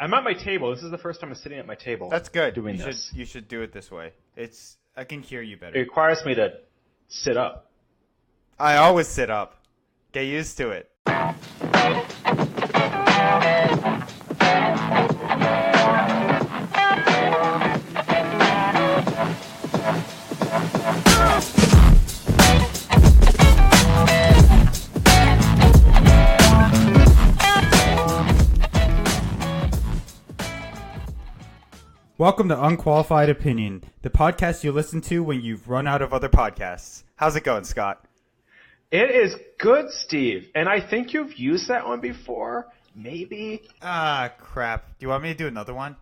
I'm at my table. This is the first time I'm sitting at my table. That's good. Doing this. You should do it this way. I can hear you better. It requires me to sit up. I always sit up. Get used to it. Welcome to Unqualified Opinion, the podcast you listen to when you've run out of other podcasts. How's it going, Scott? It is good, Steve. And I think you've used that one before. Maybe. Ah, crap. Do you want me to do another one?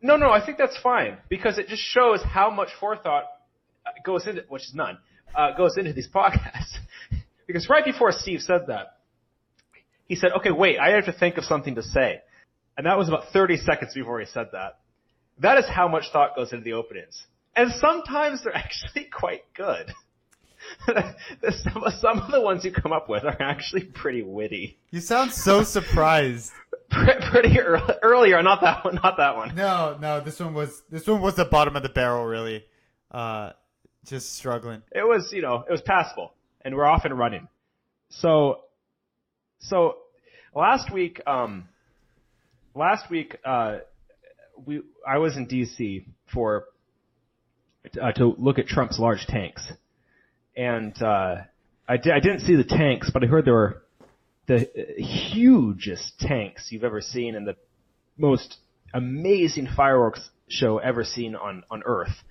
No, I think that's fine. Because it just shows how much forethought goes into, which is none, goes into these podcasts. Because right before Steve said that, he said, okay, wait, I have to think of something to say. And that was about 30 seconds before he said that. That is how much thought goes into the openings. And sometimes they're actually quite good. Some of the ones you come up with are actually pretty witty. You sound so surprised. Pretty earlier, not that one. No, this one was the bottom of the barrel, really. Just struggling. It was passable, and we're off and running. So last week, I was in D.C. to look at Trump's large tanks, and I didn't see the tanks, but I heard there were the hugest tanks you've ever seen and the most amazing fireworks show ever seen on Earth.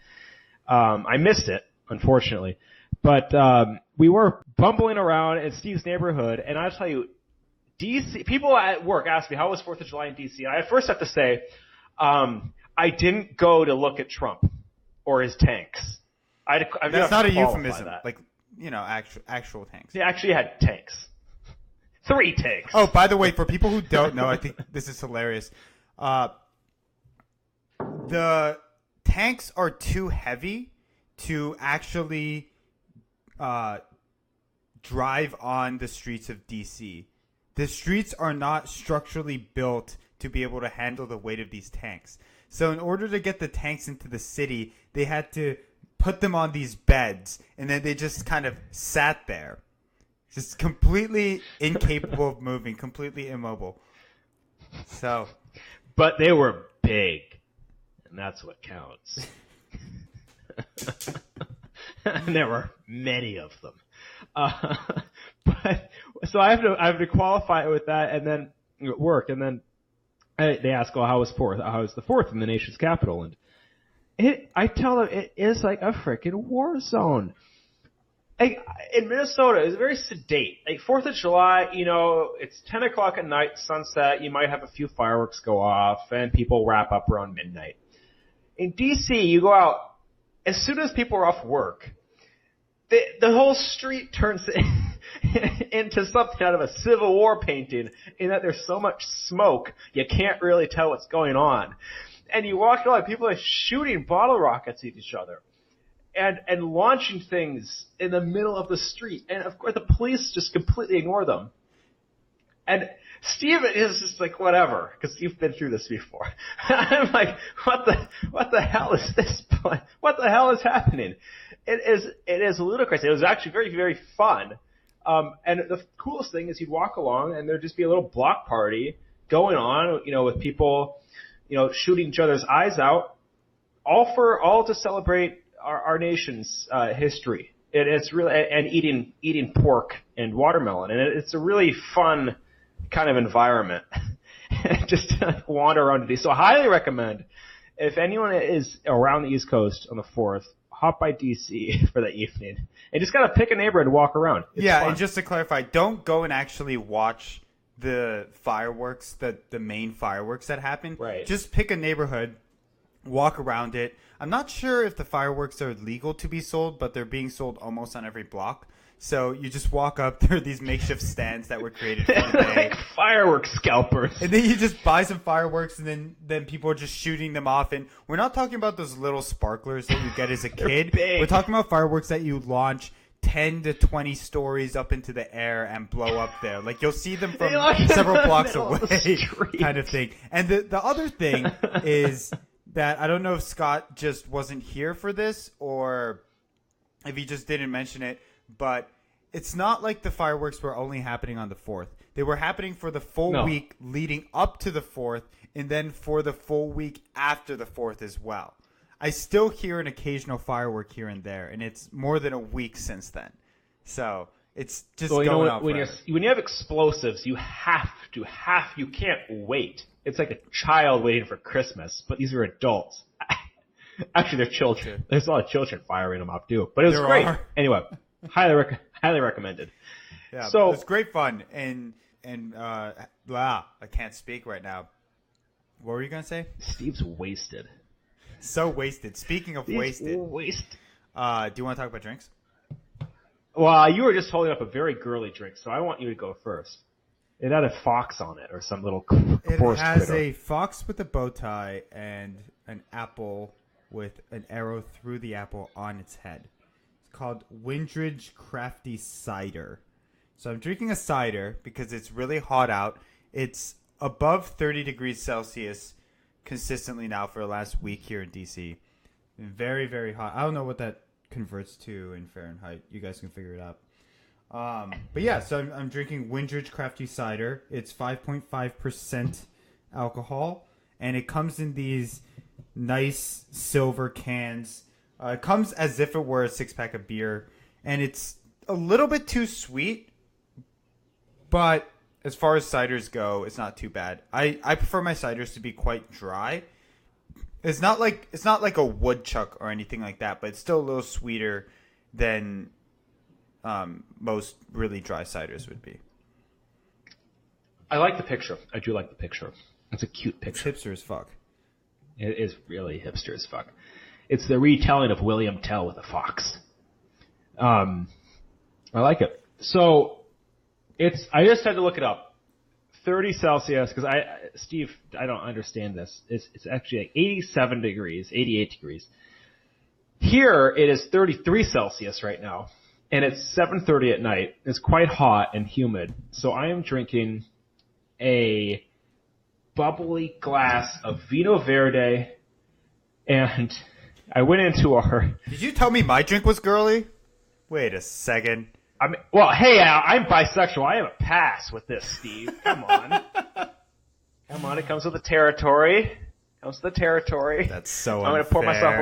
I missed it, unfortunately, but we were bumbling around in Steve's neighborhood, and I'll tell you, D.C. people at work asked me how was 4th of July in D.C. And I first have to say, I didn't go to look at Trump or his tanks. That's not a euphemism. That. Like, actual tanks. He actually had tanks. 3 tanks. Oh, by the way, for people who don't know, I think this is hilarious. The tanks are too heavy to actually drive on the streets of D.C. The streets are not structurally built to be able to handle the weight of these tanks. So in order to get the tanks into the city, they had to put them on these beds, and then they just kind of sat there. Just completely incapable of moving, completely immobile. So, but they were big, and that's what counts. And there were many of them. But so I have to qualify it with that, and then it worked, and then they ask, "Oh, how was 4th? How was the 4th in the nation's capital?" And I tell them it is like a freaking war zone. Like, in Minnesota, it's very sedate. Like 4th of July, it's 10 o'clock at night, sunset. You might have a few fireworks go off, and people wrap up around midnight. In D.C., you go out as soon as people are off work. The whole street turns into something out of a Civil War painting in that there's so much smoke you can't really tell what's going on. And you walk along, people are shooting bottle rockets at each other and launching things in the middle of the street. And of course the police just completely ignore them. And Steve is just like, whatever, because you've been through this before. I'm like, what the hell is this? What the hell is happening? It is ludicrous. It was actually very, very fun. And the coolest thing is you'd walk along and there'd just be a little block party going on, with people, shooting each other's eyes out, all to celebrate our nation's history. It's really, and eating pork and watermelon, and it's a really fun kind of environment. Just to wander around. So I highly recommend, if anyone is around the East Coast on the 4th, hop by D.C. for the evening. And just gotta pick a neighborhood and walk around. It's fun. And just to clarify, don't go and actually watch the fireworks, the main fireworks that happen. Right. Just pick a neighborhood, walk around it. I'm not sure if the fireworks are legal to be sold, but they're being sold almost on every block. So you just walk up, there are these makeshift stands that were created for the day. Like fireworks scalpers. And then you just buy some fireworks, and then people are just shooting them off. And we're not talking about those little sparklers that you get as a kid. Big. We're talking about fireworks that you launch 10 to 20 stories up into the air and blow up there. Like, you'll see them from several blocks away kind of thing. And the other thing is that I don't know if Scott just wasn't here for this or if he just didn't mention it, but it's not like the fireworks were only happening on the 4th. They were happening for the full week leading up to the 4th and then for the full week after the 4th as well. I still hear an occasional firework here and there, and it's more than a week since then. So it's just going on forever. When you have explosives, you can't wait. It's like a child waiting for Christmas, but these are adults. Actually, they're children. There's a lot of children firing them off too, but it was great. Anyway, highly recommended. Yeah, so it's great fun, and I can't speak right now. What were you gonna say? Steve's wasted. So wasted. Speaking of wasted. Do you want to talk about drinks? Well, you were just holding up a very girly drink, so I want you to go first. It had a fox on it or some little forest It has critter. a fox with a bow tie and an apple with an arrow through the apple on its head. It's called Windridge Crafty Cider. So I'm drinking a cider because it's really hot out. It's above 30 degrees Celsius consistently now for the last week here in DC. Very, very hot. I don't know what that converts to in Fahrenheit. You guys can figure it out. But yeah, so I'm drinking Windridge Crafty Cider. It's 5.5% alcohol, and it comes in these nice silver cans. It comes as if it were a 6-pack of beer, and it's a little bit too sweet, but as far as ciders go, it's not too bad. I prefer my ciders to be quite dry. It's not like a woodchuck or anything like that, but it's still a little sweeter than most really dry ciders would be. I like the picture. I do like the picture. It's a cute picture. It's hipster as fuck. It is really hipster as fuck. It's the retelling of William Tell with a fox. I like it. So I just had to look it up. 30 Celsius, because Steve, I don't understand this. It's actually like 87 degrees, 88 degrees. Here it is 33 Celsius right now, and it's 7:30 at night. It's quite hot and humid, so I am drinking a bubbly glass of Vino Verde, and I went into our... Did you tell me my drink was girly? Wait a second. Well, hey, Al, I'm bisexual. I have a pass with this, Steve. Come on. Come on, it comes with the territory. That's so I'm going to pour myself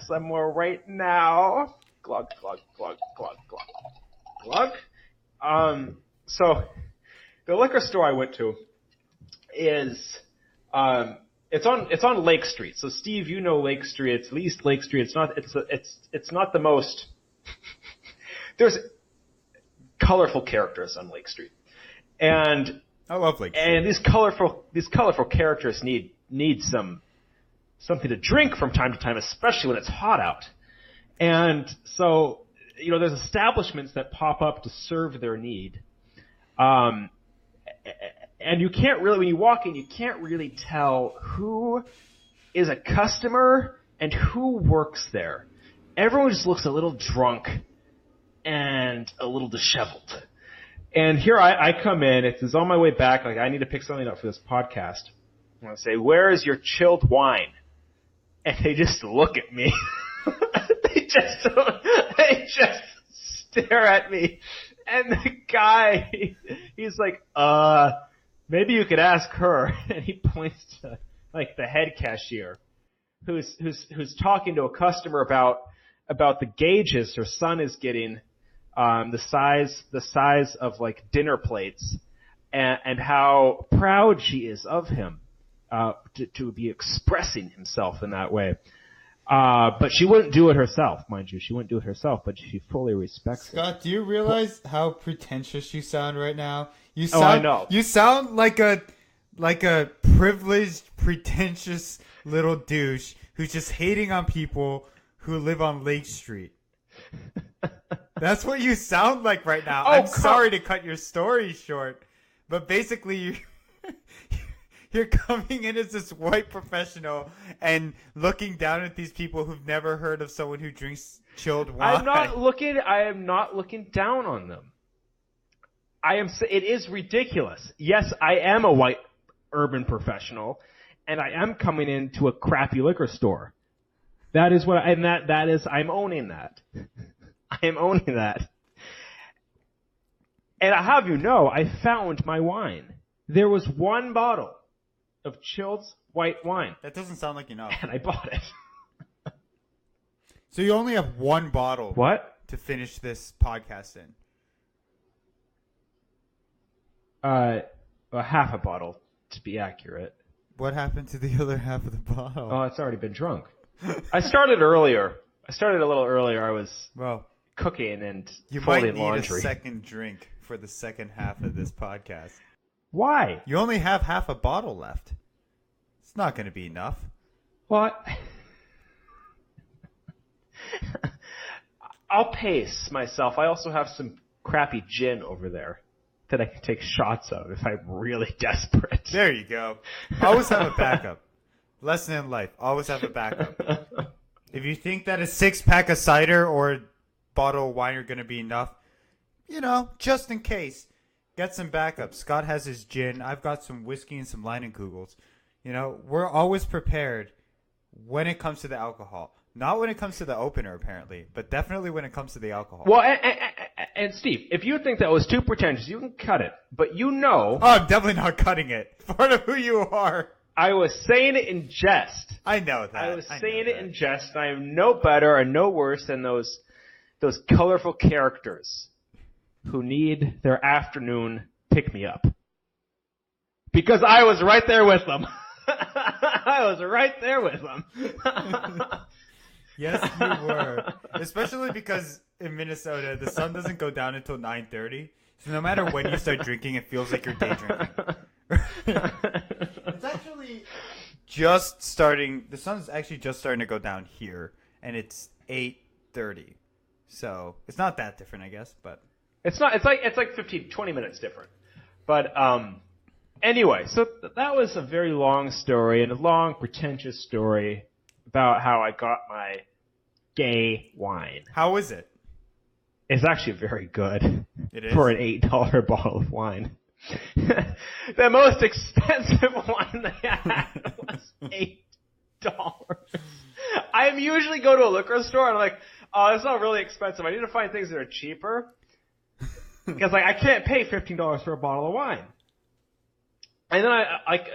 somewhere right now. Glug, glug, glug, glug, glug. Glug. So, the liquor store I went to is, it's on Lake Street. So, Steve, you know Lake Street. It's East Lake Street. It's not the most, there's colorful characters on Lake Street. And I love Lake Street. And these colorful characters need something to drink from time to time, especially when it's hot out. And so, there's establishments that pop up to serve their need. And you can't really, when you walk in, you can't really tell who is a customer and who works there. Everyone just looks a little drunk and a little disheveled. And here I come in, it's on my way back, like I need to pick something up for this podcast. And I say, "Where is your chilled wine?" And they just look at me. They just stare at me. And the guy, he's like, maybe you could ask her. And he points to like the head cashier who's talking to a customer about the gauges her son is getting, the size of like dinner plates, and how proud she is of him, to be expressing himself in that way. But she wouldn't do it herself, mind you. She wouldn't do it herself, but she fully respects it. Scott, do you realize how pretentious you sound right now? I know. You sound like a privileged, pretentious little douche who's just hating on people who live on Lake Street. That's what you sound like right now. I'm sorry to cut your story short, but basically You're coming in as this white professional and looking down at these people who've never heard of someone who drinks chilled wine. I am not looking down on them. It is ridiculous. Yes, I am a white urban professional, and I am coming into a crappy liquor store. That is I'm owning that. I am owning that. And I have I found my wine. There was one bottle of chilled white wine. That doesn't sound like enough. And I bought it. So you only have one bottle. What? To finish this podcast in. Half a bottle, to be accurate. What happened to the other half of the bottle? Oh, it's already been drunk. I started earlier. I started a little earlier. I was cooking and folding laundry. You might need a second drink for the second half of this podcast. Why? You only have half a bottle left. It's not going to be enough. What? I'll pace myself. I also have some crappy gin over there that I can take shots of if I'm really desperate. There you go. Always have a backup. Lesson in life. Always have a backup. If you think that a 6-pack of cider or a bottle of wine are going to be enough, just in case, get some backup. Scott has his gin. I've got some whiskey and some Leinenkugels. We're always prepared when it comes to the alcohol. Not when it comes to the opener, apparently, but definitely when it comes to the alcohol. Well, and Steve, if you think that was too pretentious, you can cut it. But Oh, I'm definitely not cutting it. Part of who you are. I was saying it in jest. I know that. I was saying it in jest. I am no better or no worse than those colorful characters who need their afternoon pick-me-up. Because I was right there with them. I was right there with them. Yes, you were. Especially because in Minnesota, the sun doesn't go down until 9:30. So no matter when you start drinking, it feels like you're day drinking. It's actually just starting. The sun's actually just starting to go down here, and it's 8:30. So it's not that different, I guess. But it's not. It's like 20 minutes different. But anyway, so that was a very long story and a long, pretentious story about how I got my gay wine. How is it? It's actually very good. It is? For an $8 bottle of wine. The most expensive wine they had was $8. I usually go to a liquor store and I'm like, oh, it's not really expensive. I need to find things that are cheaper. Because I can't pay $15 for a bottle of wine. And then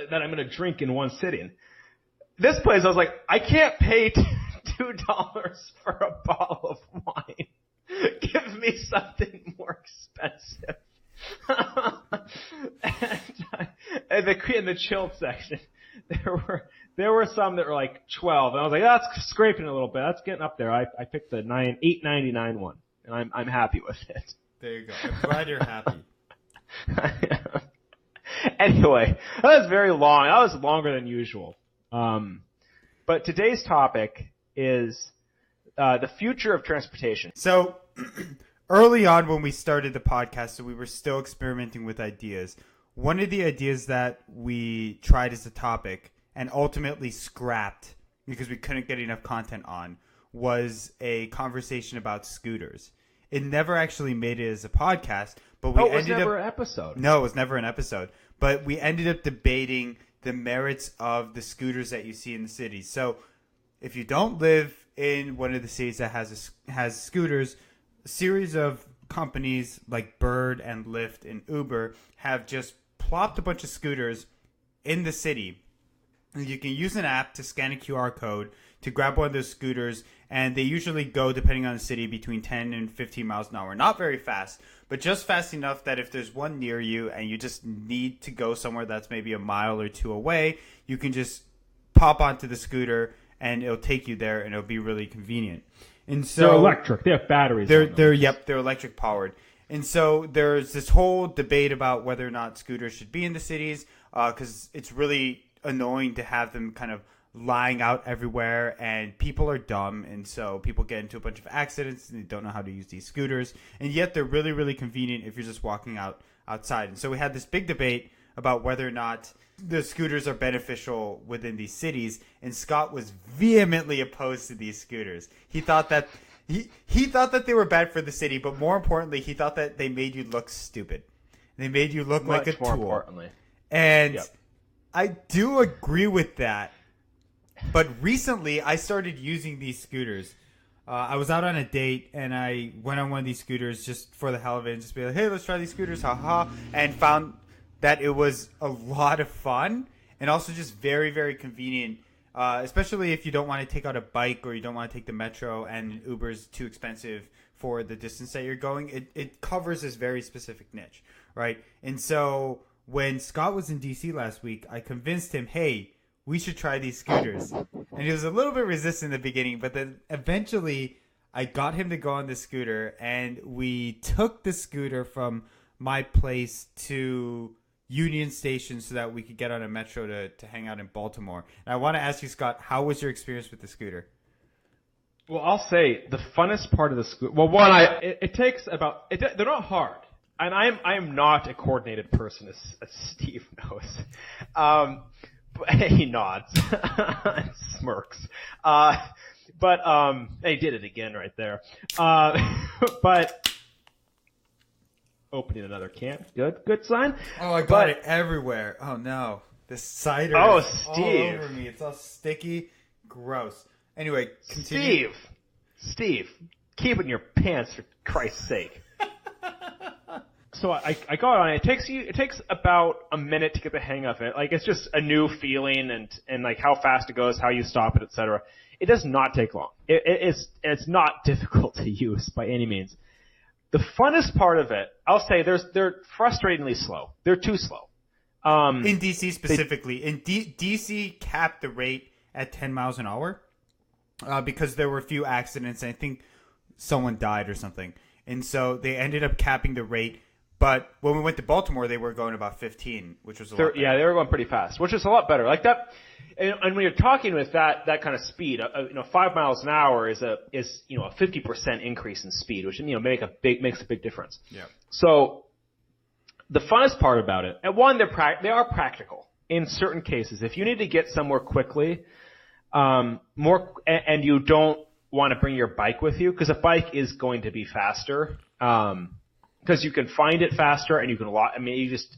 that I'm going to drink in one sitting. This place, I was like, I can't pay $2 for a bottle of wine. Give me something more expensive. And in the chilled section, there were some that were like 12, and I was like, that's scraping a little bit. That's getting up there. I picked the $8.99 one, and I'm happy with it. There you go. I'm glad you're happy. Anyway, that was very long. That was longer than usual. But today's topic is the future of transportation. So early on when we started the podcast, so we were still experimenting with ideas. One of the ideas that we tried as a topic and ultimately scrapped because we couldn't get enough content on was a conversation about scooters. It never actually made it as a podcast, but we it was never an episode. No, it was never an episode. But we ended up debating the merits of the scooters that you see in the city. So if you don't live in one of the cities that has scooters, a series of companies like Bird and Lyft and Uber have just plopped a bunch of scooters in the city. You can use an app to scan a QR code to grab one of those scooters, and they usually go, depending on the city, between 10 and 15 miles an hour. Not very fast, but just fast enough that if there's one near you and you just need to go somewhere that's maybe a mile or two away, you can just pop onto the scooter and it'll take you there, and it'll be really convenient. And so they're electric. They have batteries. They're electric powered. And so there's this whole debate about whether or not scooters should be in the cities, because it's really annoying to have them kind of lying out everywhere, and people are dumb, and so people get into a bunch of accidents and they don't know how to use these scooters, and yet they're really, really convenient if you're just walking outside. And so we had this big debate about whether or not the scooters are beneficial within these cities, and Scott was vehemently opposed to these scooters. He thought that he thought that they were bad for the city, but more importantly, he thought that they made you look stupid. They made you look like a tool. Much more importantly. And I do agree with that. But recently, I started using these scooters. I was out on a date, and I went on one of these scooters just for the hell of it, and just be like, hey, let's try these scooters, haha, and found that it was a lot of fun and also just very, very convenient, especially if you don't want to take out a bike or you don't want to take the metro and Uber's too expensive for the distance that you're going. It covers this very specific niche, right? And so when Scott was in DC last week, I convinced him, hey, we should try these scooters. And he was a little bit resistant in the beginning, but then eventually I got him to go on the scooter, and we took the scooter from my place to Union Station so that we could get on a metro to hang out in Baltimore. And I want to ask you, Scott, how was your experience with the scooter? Well, I'll say the funnest part of the scooter. Well, it takes about. They're not hard, and I am not a coordinated person, as Steve knows. He nods and smirks. But he did it again right there. But opening another can. Good sign. Oh, I got it everywhere. Oh no, this cider is Steve. all over me. It's all sticky, gross. Anyway, continue. Steve, keep it in your pants for Christ's sake. So I got on it. It takes about a minute to get the hang of it. Like, it's just a new feeling and like how fast it goes, how you stop it, etc. It does not take long. It's not difficult to use by any means. The funnest part of it, I'll say, they're frustratingly slow. They're too slow. In DC specifically, DC capped the rate at 10 miles an hour because there were a few accidents. And I think someone died or something, and so they ended up capping the rate. But when we went to Baltimore, they were going about 15, which was a lot better. Yeah, they were going pretty fast, which is a lot better. Like that, and when you're talking with that kind of speed, 5 miles an hour is a 50% increase in speed, which makes a big difference. Yeah. So the funnest part about it, and one, they are practical in certain cases. If you need to get somewhere quickly, and you don't want to bring your bike with you, because a bike is going to be faster. Because you can find it faster and you can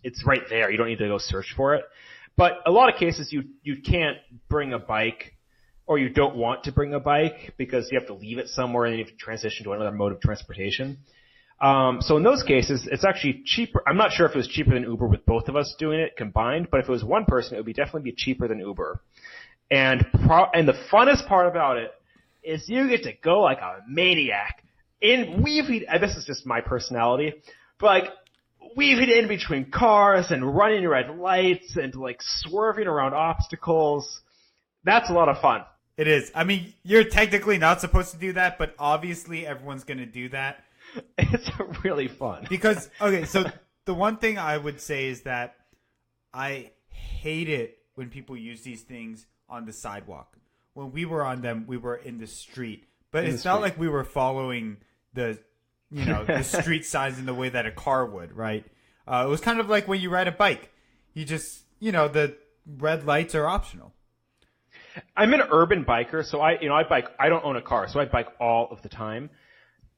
it's right there. You don't need to go search for it. But a lot of cases you can't bring a bike, or you don't want to bring a bike because you have to leave it somewhere and then you have to transition to another mode of transportation. So in those cases, it's actually cheaper. I'm not sure if it was cheaper than Uber with both of us doing it combined, but if it was one person, it would definitely be cheaper than Uber. And the funnest part about it is you get to go like a maniac. This is just my personality, but like weaving in between cars and running red lights and like swerving around obstacles. That's a lot of fun. It is. I mean, you're technically not supposed to do that, but obviously everyone's going to do that. It's really fun. Because, okay, so the one thing I would say is that I hate it when people use these things on the sidewalk. When we were on them, we were in the street. But it's not like we were following the street signs in the way that a car would, right? It was kind of like when you ride a bike. You just, the red lights are optional. I'm an urban biker, so I bike. I don't own a car, so I bike all of the time.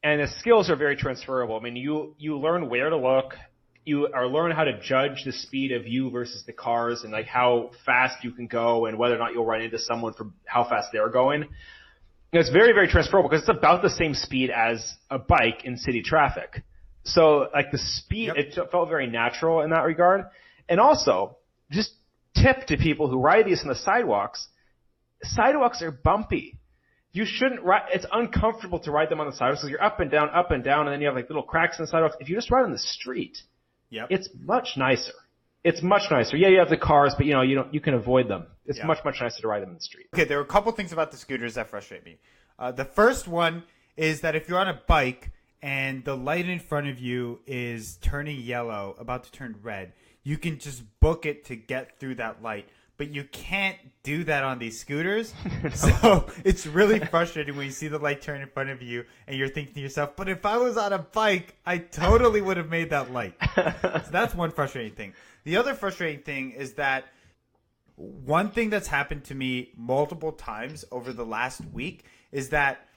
And the skills are very transferable. I mean, you learn where to look. You learn how to judge the speed of you versus the cars and like how fast you can go and whether or not you'll run into someone for how fast they're going. It's very, very transferable because it's about the same speed as a bike in city traffic. So, like, the speed, It felt very natural in that regard. And also, just tip to people who ride these on the sidewalks, sidewalks are bumpy. You shouldn't ride, it's uncomfortable to ride them on the sidewalks because you're up and down, and then you have, like, little cracks in the sidewalks. If you just ride on the street, it's much nicer. It's much nicer. Yeah, you have the cars, but you can avoid them. It's much nicer to ride them in the street. Okay, there are a couple things about the scooters that frustrate me. The first one is that if you're on a bike and the light in front of you is turning yellow, about to turn red, you can just book it to get through that light. but you can't do that on these scooters. So it's really frustrating when you see the light turn in front of you and you're thinking to yourself, but if I was on a bike, I totally would have made that light. So that's one frustrating thing. The other frustrating thing is that one thing that's happened to me multiple times over the last week is that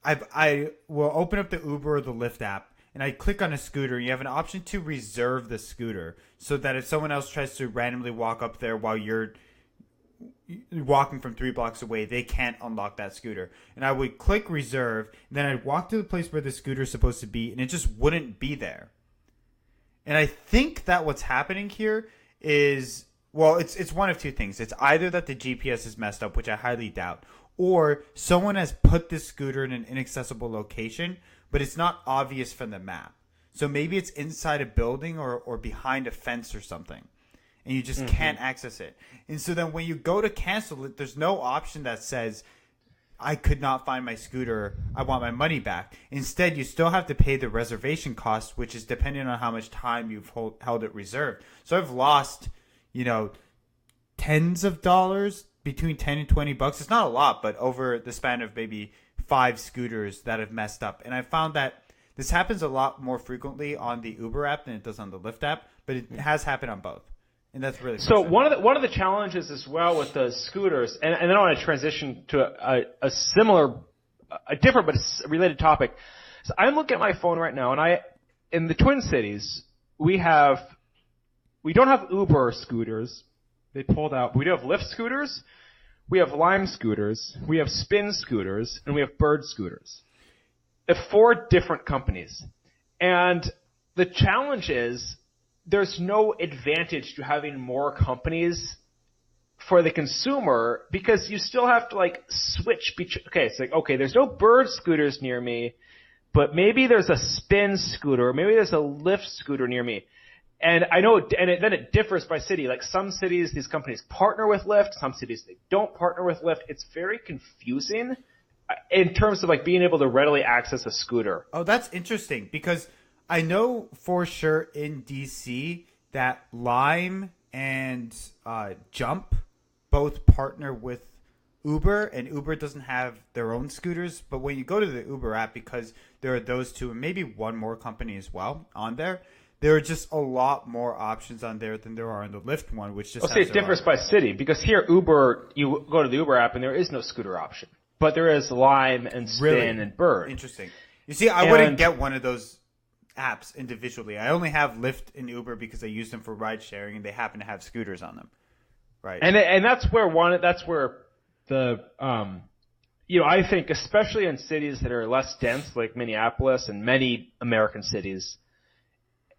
I will open up the Uber or the Lyft app and I click on a scooter. You have an option to reserve the scooter so that if someone else tries to randomly walk up there while you're walking from 3 blocks away, they can't unlock that scooter. And I would click reserve, and then I'd walk to the place where the scooter is supposed to be, and it just wouldn't be there. And I think that what's happening here is, well, it's one of two things. It's either that the GPS is messed up, which I highly doubt, or someone has put this scooter in an inaccessible location, but it's not obvious from the map. So maybe it's inside a building or behind a fence or something, and you just can't access it. And so then when you go to cancel it, there's no option that says, I could not find my scooter, I want my money back. Instead, you still have to pay the reservation cost, which is dependent on how much time you've held it reserved. So I've lost, tens of dollars, between 10 and 20 bucks. It's not a lot, but over the span of maybe 5 scooters that have messed up. And I found that this happens a lot more frequently on the Uber app than it does on the Lyft app, but it has happened on both. And that's really so one of the challenges as well with the scooters, and then I want to transition to a similar, a different but related topic. So I'm looking at my phone right now, and in the Twin Cities, we don't have Uber scooters. They pulled out, but we do have Lyft scooters, we have Lime scooters, we have Spin scooters, and we have Bird scooters. 4 different companies. And the challenge is, there's no advantage to having more companies for the consumer because you still have to switch. There's no Bird scooters near me, but maybe there's a Spin scooter, maybe there's a Lyft scooter near me. And I know, then it differs by city. Like some cities, these companies partner with Lyft. Some cities, they don't partner with Lyft. It's very confusing in terms of being able to readily access a scooter. Oh, that's interesting because I know for sure in DC that Lime and Jump both partner with Uber, and Uber doesn't have their own scooters. But when you go to the Uber app, because there are those two and maybe one more company as well on there are just a lot more options on there than there are on the Lyft one, which just it differs by city because here Uber, you go to the Uber app and there is no scooter option, but there is Lime and Spin and Bird. Interesting. You see, I wouldn't get one of those apps individually. I only have Lyft and Uber because I use them for ride sharing and they happen to have scooters on them. Right. And that's where the I think especially in cities that are less dense like Minneapolis and many American cities,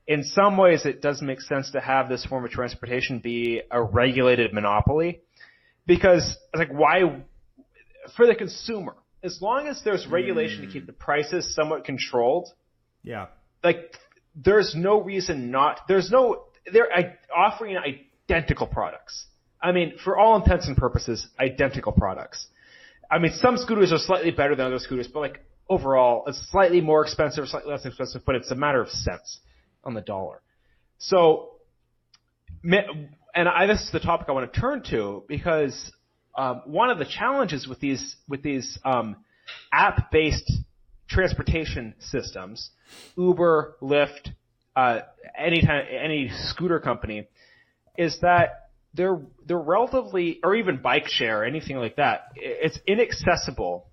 in some ways it does make sense to have this form of transportation be a regulated monopoly because why for the consumer, as long as there's regulation to keep the prices somewhat controlled. Yeah. There's no reason they're offering identical products. I mean, for all intents and purposes, identical products. I mean, some scooters are slightly better than other scooters, but overall, it's slightly more expensive, slightly less expensive, but it's a matter of cents on the dollar. So, this is the topic I want to turn to because one of the challenges with these app-based transportation systems, Uber, Lyft, any scooter company, is that they're relatively, or even bike share, anything like that, it's inaccessible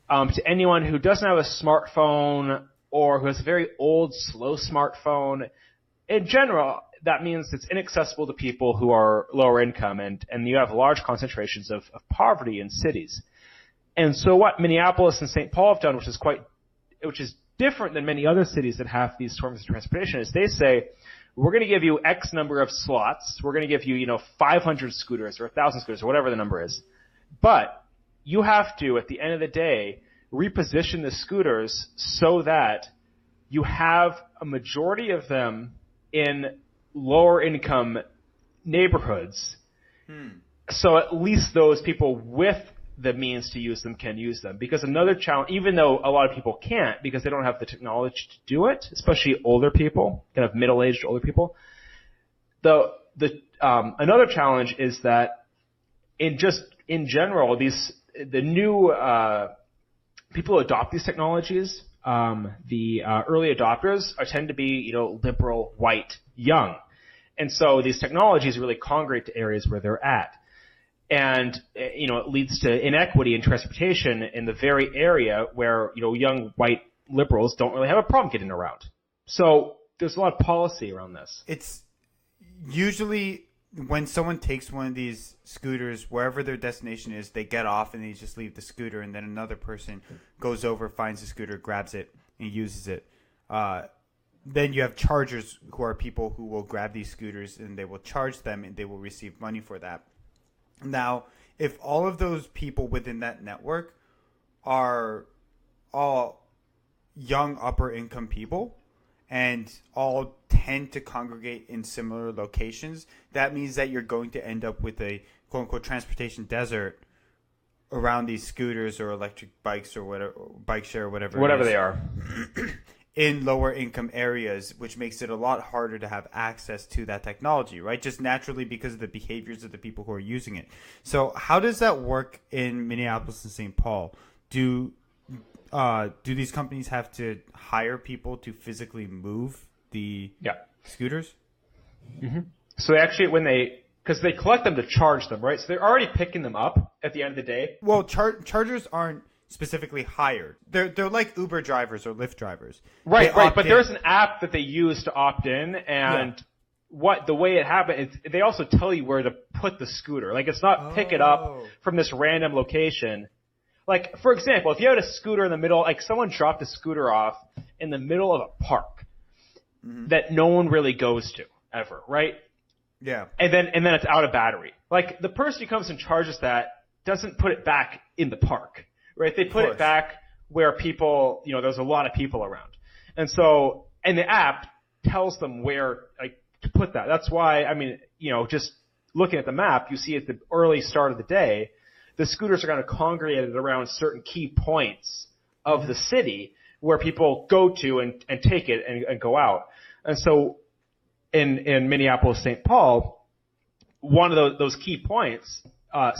to anyone who doesn't have a smartphone or who has a very old, slow smartphone. In general, that means it's inaccessible to people who are lower income, and you have large concentrations of poverty in cities. And so what Minneapolis and St. Paul have done, which is different than many other cities that have these forms of transportation, is they say, we're going to give you X number of slots. We're going to give you, 500 scooters or 1,000 scooters or whatever the number is. But you have to, at the end of the day, reposition the scooters so that you have a majority of them in lower income neighborhoods. So at least those people with the means to use them can use them. Because another challenge, even though a lot of people can't because they don't have the technology to do it, especially older people, kind of middle-aged older people, another challenge is that in general, the new people who adopt these technologies, the early adopters tend to be, liberal, white, young. And so these technologies really congregate to areas where they're at. And, it leads to inequity in transportation in the very area where, young white liberals don't really have a problem getting around. So there's a lot of policy around this. It's usually when someone takes one of these scooters, wherever their destination is, they get off and they just leave the scooter, and then another person goes over, finds the scooter, grabs it, and uses it. Then you have chargers, who are people who will grab these scooters and they will charge them and they will receive money for that. Now, if all of those people within that network are all young upper income people and all tend to congregate in similar locations, that means that you're going to end up with a quote unquote transportation desert around these scooters or electric bikes or whatever, bike share or whatever they are. In lower income areas, which makes it a lot harder to have access to that technology, right? Just naturally because of the behaviors of the people who are using it. So how does that work in Minneapolis and St. Paul? Do these companies have to hire people to physically move the scooters? Mm-hmm. So they actually, because they collect them to charge them, right? So they're already picking them up at the end of the day. Well, chargers aren't specifically hired. They're like Uber drivers or Lyft drivers. Right. But there's an app that they use to opt in, and the way it happens, they also tell you where to put the scooter. Like, it's not pick it up from this random location. Like, for example, if you had a scooter in the middle, like someone dropped a scooter off in the middle of a park that no one really goes to ever, right? Yeah. And then it's out of battery. Like, the person who comes and charges that doesn't put it back in the park. Right, they put it back where people, there's a lot of people around. And so, and the app tells them where, to put that. That's why, just looking at the map, you see at the early start of the day, the scooters are going to congregate around certain key points of the city where people go to and take it and go out. And so, in Minneapolis, St. Paul, one of those key points,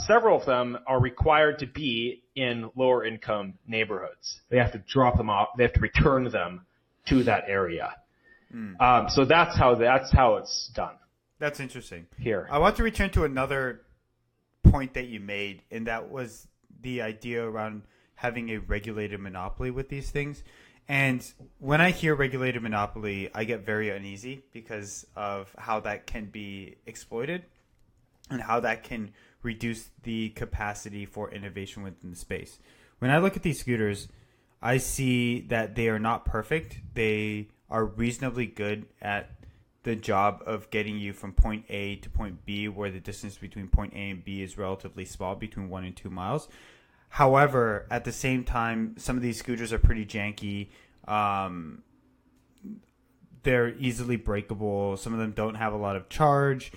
several of them are required to be in lower income neighborhoods. They have to drop them off. They have to return them to that area. So that's how it's done. That's interesting. Here, I want to return to another point that you made, and that was the idea around having a regulated monopoly with these things. And when I hear regulated monopoly, I get very uneasy because of how that can be exploited and how that can reduce the capacity for innovation within the space. When I look at these scooters, I see that they are not perfect. They are reasonably good at the job of getting you from point A to point B, where the distance between point A and B is relatively small, between 1 and 2 miles. However, at the same time, some of these scooters are pretty janky. They're easily breakable. Some of them don't have a lot of charge.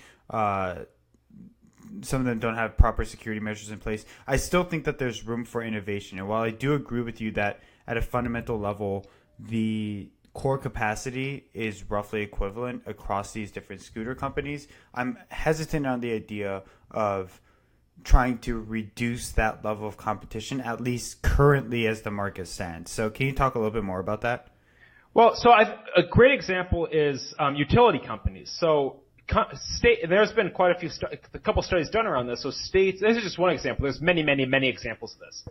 Some of them don't have proper security measures in place. I still think that there's room for innovation. And while I do agree with you that at a fundamental level, the core capacity is roughly equivalent across these different scooter companies, I'm hesitant on the idea of trying to reduce that level of competition, at least currently as the market stands. So can you talk a little bit more about that? Well, so a great example is utility companies. So there's been quite a couple studies done around this. So states, this is just one example. There's many, many, many examples of this.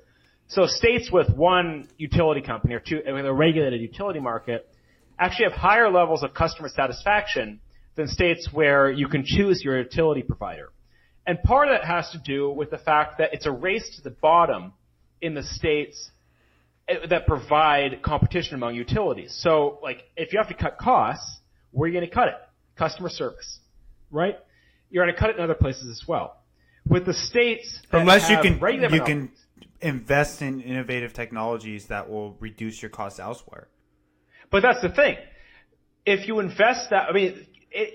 So states with one utility company or two, with a regulated utility market, actually have higher levels of customer satisfaction than states where you can choose your utility provider. And part of that has to do with the fact that it's a race to the bottom in the states that provide competition among utilities. So, like, if you have to cut costs, where are you going to cut it? Customer service, right? You're going to cut it in other places as well. With the states, unless you can invest in innovative technologies that will reduce your costs elsewhere. But that's the thing. If you invest that,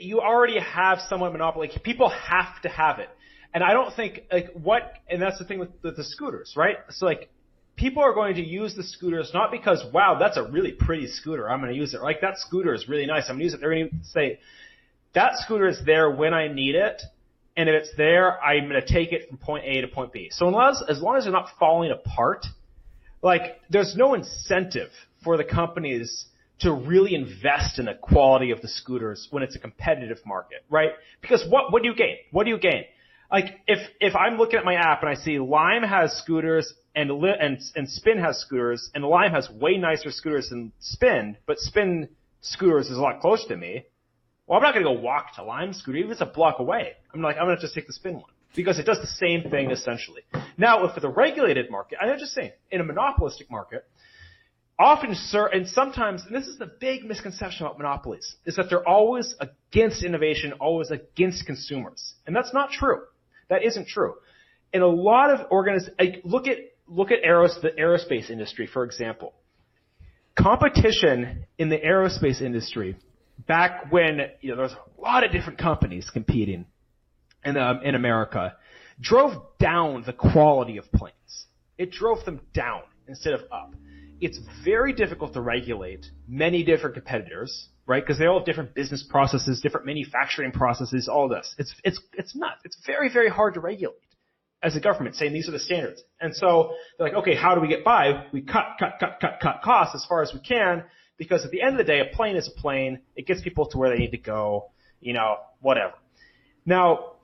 you already have somewhat monopoly. People have to have it. And I don't think, and that's the thing with the scooters, right? So, people are going to use the scooters not because, wow, that's a really pretty scooter, I'm going to use it. Like, that scooter is really nice, I'm going to use it. They're going to say, that scooter is there when I need it, and if it's there, I'm going to take it from point A to point B. So as long as they're not falling apart, like there's no incentive for the companies to really invest in the quality of the scooters when it's a competitive market, right? Because what do you gain? What do you gain? Like if I'm looking at my app and I see Lime has scooters and Spin has scooters, and Lime has way nicer scooters than Spin, but Spin scooters is a lot closer to me. Well, I'm not going to go walk to Lime scooter, even if it's a block away. I'm going to just take the Spin one because it does the same thing essentially. Now, if for the regulated market, I'm just saying, in a monopolistic market, often, and sometimes, and this is the big misconception about monopolies, is that they're always against innovation, always against consumers, and that's not true. That isn't true. In a lot of look at the aerospace industry, for example. Competition in the aerospace industry, back when there was a lot of different companies competing in America, drove down the quality of planes. It drove them down instead of up. It's very difficult to regulate many different competitors, right? Because they all have different business processes, different manufacturing processes, all this. It's nuts. It's very, very hard to regulate as a government, saying these are the standards. And so they're like, okay, how do we get by? We cut costs as far as we can, because at the end of the day, a plane is a plane. It gets people to where they need to go, whatever. Now,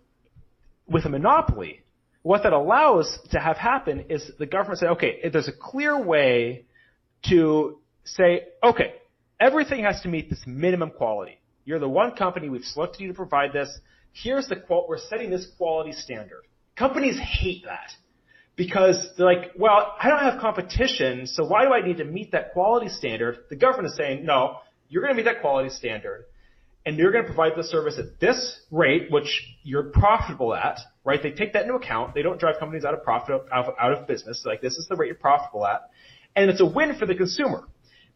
with a monopoly, what that allows to have happen is the government say, okay, if there's a clear way to say, okay, everything has to meet this minimum quality. You're the one company, we've selected you to provide this. Here's we're setting this quality standard. Companies hate that because they're like, well, I don't have competition, so why do I need to meet that quality standard? The government is saying, no, you're going to meet that quality standard, and you're going to provide the service at this rate, which you're profitable at, right? They take that into account. They don't drive companies out of business. Like, this is the rate you're profitable at. And it's a win for the consumer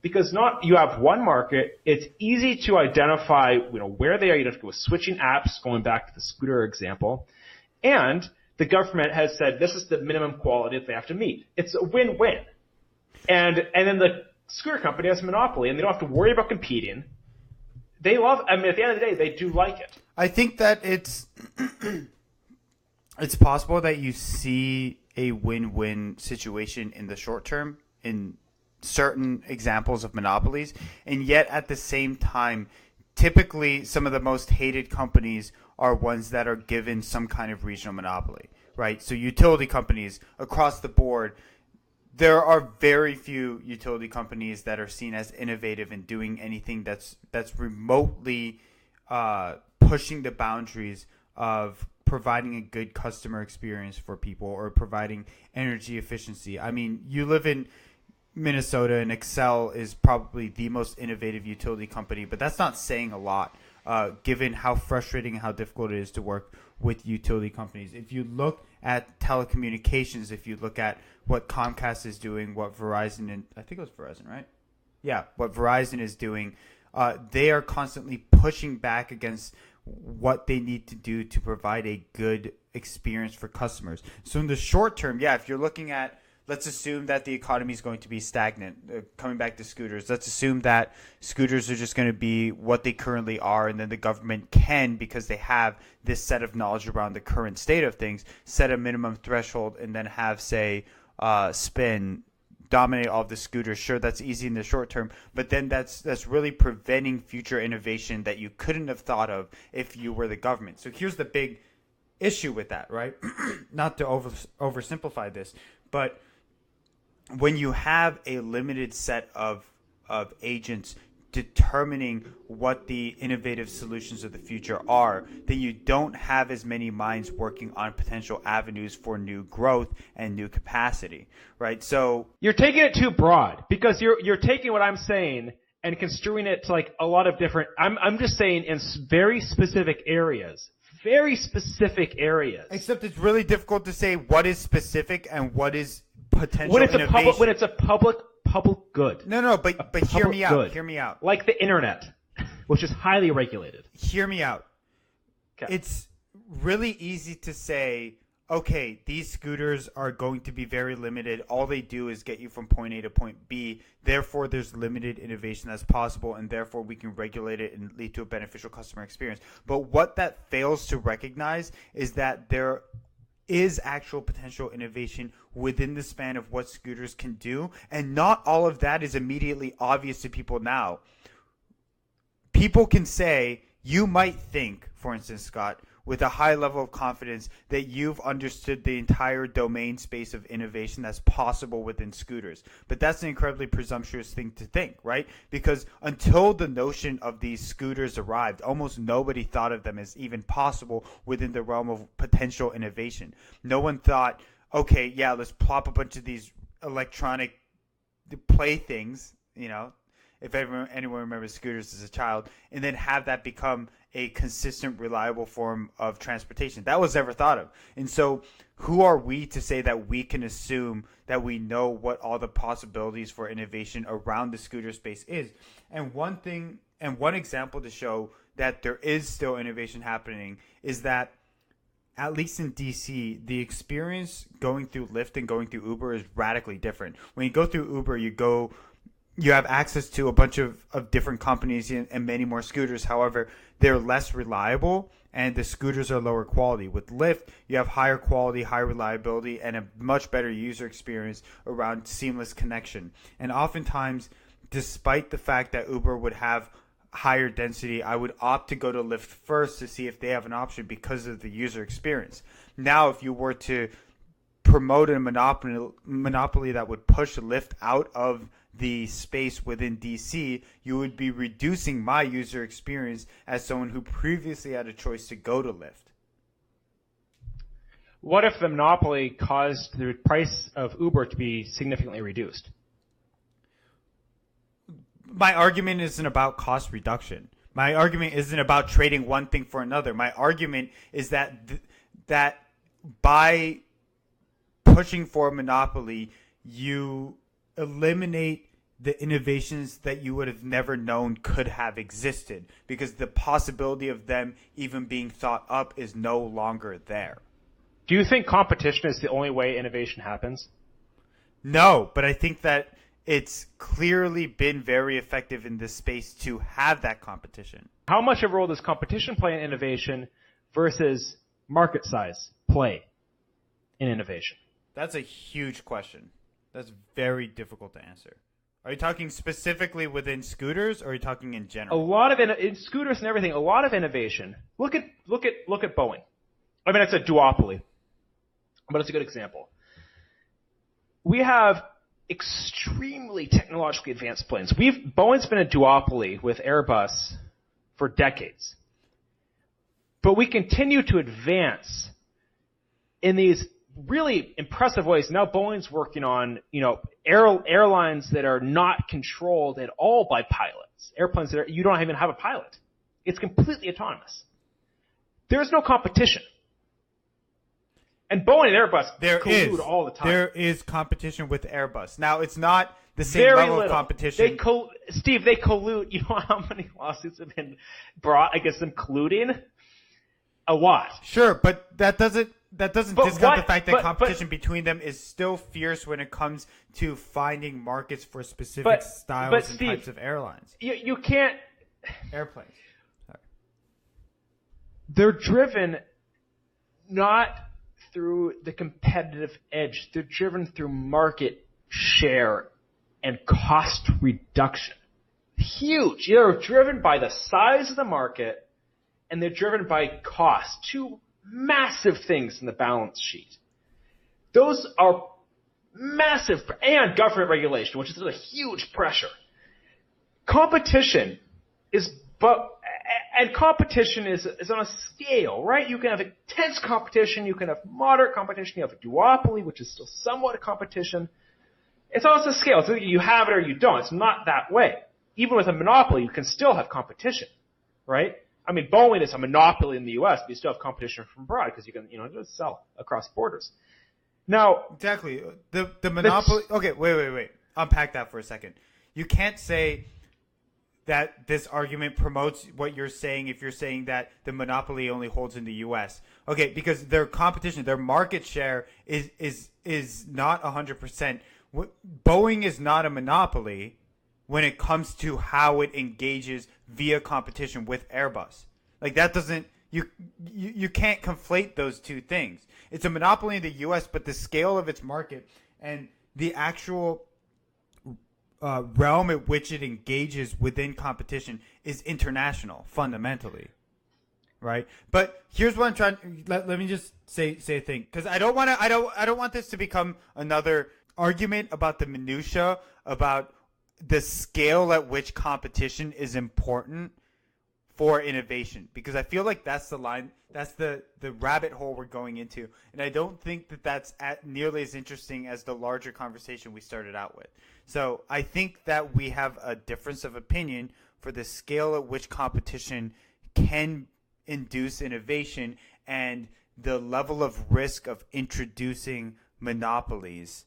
because you have one market. It's easy to identify, where they are. You don't have to go with switching apps, going back to the scooter example. And the government has said this is the minimum quality that they have to meet. It's a win-win. And then the scooter company has a monopoly, and they don't have to worry about competing. At the end of the day, they do like it. I think that it's possible that you see a win-win situation in the short term in certain examples of monopolies, and yet at the same time, typically some of the most hated companies are ones that are given some kind of regional monopoly, right? So utility companies across the board, there are very few utility companies that are seen as innovative in doing anything that's remotely pushing the boundaries of providing a good customer experience for people or providing energy efficiency. I mean, you live in Minnesota, and Excel is probably the most innovative utility company, but that's not saying a lot, given how frustrating and how difficult it is to work with utility companies. If you look at telecommunications, if you look at what Comcast is doing, what Verizon, and I think it was Verizon, right? Yeah, what Verizon is doing, they are constantly pushing back against what they need to do to provide a good experience for customers. So in the short term, if you're looking at, let's assume that the economy is going to be stagnant. Coming back to scooters, let's assume that scooters are just going to be what they currently are, and then the government can, because they have this set of knowledge around the current state of things, set a minimum threshold and then have, say, Spin dominate all of the scooters. Sure, that's easy in the short term, but then that's really preventing future innovation that you couldn't have thought of if you were the government. So here's the big issue with that, right? Not to oversimplify this, but when you have a limited set of agents determining what the innovative solutions of the future are, then you don't have as many minds working on potential avenues for new growth and new capacity, right? So you're taking it too broad because you're taking what I'm saying and construing it to like a lot of different. I'm just saying in very specific areas. Very specific areas. Except it's really difficult to say what is specific and what is potential innovation. When it's a public good. No, but hear me out. Hear me out. Like the internet, which is highly regulated. Hear me out. Okay. It's really easy to say, okay, these scooters are going to be very limited. All they do is get you from point A to point B. Therefore, there's limited innovation that's possible, and therefore we can regulate it and lead to a beneficial customer experience. But what that fails to recognize is that there is actual potential innovation within the span of what scooters can do, and not all of that is immediately obvious to people now. People can say, you might think, for instance, Scott, with a high level of confidence that you've understood the entire domain space of innovation that's possible within scooters. But that's an incredibly presumptuous thing to think, right? Because until the notion of these scooters arrived, almost nobody thought of them as even possible within the realm of potential innovation. No one thought, okay, yeah, let's plop a bunch of these electronic playthings, if anyone remembers scooters as a child, and then have that become a consistent, reliable form of transportation. That was never thought of. And so who are we to say that we can assume that we know what all the possibilities for innovation around the scooter space is? And one example to show that there is still innovation happening is that, at least in DC, the experience going through Lyft and going through Uber is radically different. When you go through Uber, you have access to a bunch of different companies and many more scooters. However, they're less reliable and the scooters are lower quality. With Lyft, you have higher quality, high reliability, and a much better user experience around seamless connection. And oftentimes, despite the fact that Uber would have higher density, I would opt to go to Lyft first to see if they have an option because of the user experience. Now, if you were to promote a monopoly that would push Lyft out of the space within DC, you would be reducing my user experience as someone who previously had a choice to go to Lyft. What if the monopoly caused the price of Uber to be significantly reduced? My argument isn't about cost reduction. My argument isn't about trading one thing for another. My argument is that that by pushing for a monopoly, you eliminate the innovations that you would have never known could have existed, because the possibility of them even being thought up is no longer there. Do you think competition is the only way innovation happens? No, but I think that it's clearly been very effective in this space to have that competition. How much of a role does competition play in innovation versus market size play in innovation? That's a huge question. That's very difficult to answer. Are you talking specifically within scooters, or are you talking in general? A lot of in scooters and everything, a lot of innovation. Look at Boeing. I mean, it's a duopoly, but it's a good example. We have extremely technologically advanced planes. Boeing's been a duopoly with Airbus for decades, but we continue to advance in these really impressive ways. Now Boeing's working on, airlines that are not controlled at all by pilots. Airplanes that you don't even have a pilot. It's completely autonomous. There's no competition. And Boeing and Airbus collude all the time. There is competition with Airbus. Now, it's not the same Very level little. of competition. Steve, they collude. You know how many lawsuits have been brought against them colluding? A lot. Sure, but that doesn't discount the fact that competition between them is still fierce when it comes to finding markets for specific styles and Steve, types of airlines. You can't. Airplanes. Sorry. They're driven not through the competitive edge. They're driven through market share and cost reduction. Huge. They're driven by the size of the market, and they're driven by cost. Two massive things in the balance sheet. Those are massive, and government regulation, which is a huge pressure. Competition is on a scale, right? You can have intense competition, you can have moderate competition, you have a duopoly, which is still somewhat a competition. It's also a scale. It's either you have it or you don't. It's not that way. Even with a monopoly, you can still have competition, right? I mean, Boeing is a monopoly in the U.S., but you still have competition from abroad because you can, just sell across borders. Now, exactly. The monopoly. Okay, wait. Unpack that for a second. You can't say that this argument promotes what you're saying if you're saying that the monopoly only holds in the U.S. Okay, because their competition, their market share is not 100%. Boeing is not a monopoly when it comes to how it engages via competition with Airbus. Like that doesn't you can't conflate those two things. It's a monopoly in the U.S., but the scale of its market and the actual realm at which it engages within competition is international, fundamentally, right? But here's what I'm trying. Let me just say a thing, because I don't want this to become another argument about the minutia, about the scale at which competition is important for innovation, because I feel like that's the line, that's the rabbit hole we're going into, and I don't think that that's nearly as interesting as the larger conversation we started out with. So I think that we have a difference of opinion for the scale at which competition can induce innovation and the level of risk of introducing monopolies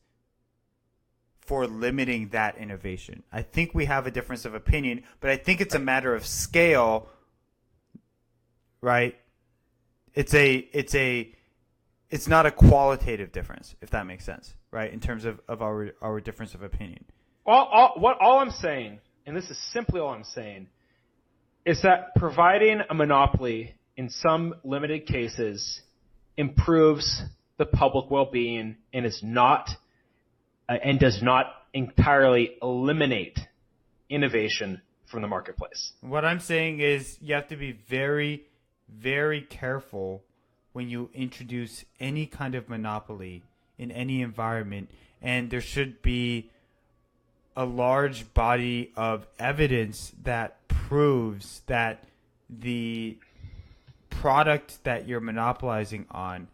for limiting that innovation. I think we have a difference of opinion, but I think it's a matter of scale, right? It's not a qualitative difference, if that makes sense, right? In terms of our difference of opinion. All I'm saying, and this is simply all I'm saying, is that providing a monopoly in some limited cases improves the public well-being and is not and does not entirely eliminate innovation from the marketplace. What I'm saying is you have to be very, very careful when you introduce any kind of monopoly in any environment, and there should be a large body of evidence that proves that the product that you're monopolizing on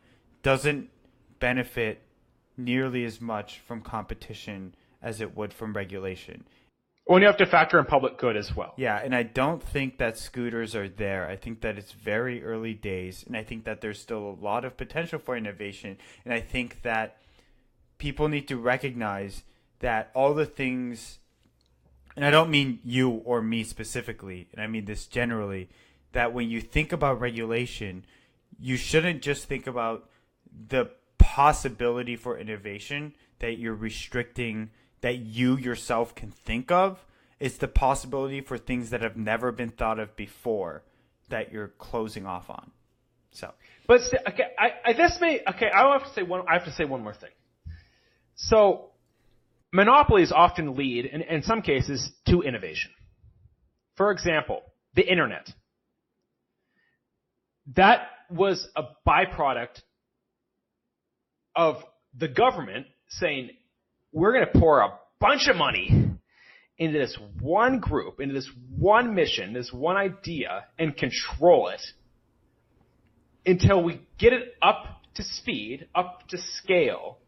doesn't benefit nearly as much from competition as it would from regulation. Well, you have to factor in public good as well. Yeah, and I don't think that scooters are there. I think that it's very early days, and I think that there's still a lot of potential for innovation, and I think that people need to recognize that all the things, and I don't mean you or me specifically, and I mean this generally, that when you think about regulation, you shouldn't just think about the possibility for innovation that you're restricting, that you yourself can think of. It's the possibility for things that have never been thought of before that you're closing off on. So, but okay, I have to say one more thing. So, monopolies often lead, in some cases, to innovation. For example, the internet. That was a byproduct of the government saying, we're going to pour a bunch of money into this one group, into this one mission, this one idea, and control it until we get it up to speed, up to scale,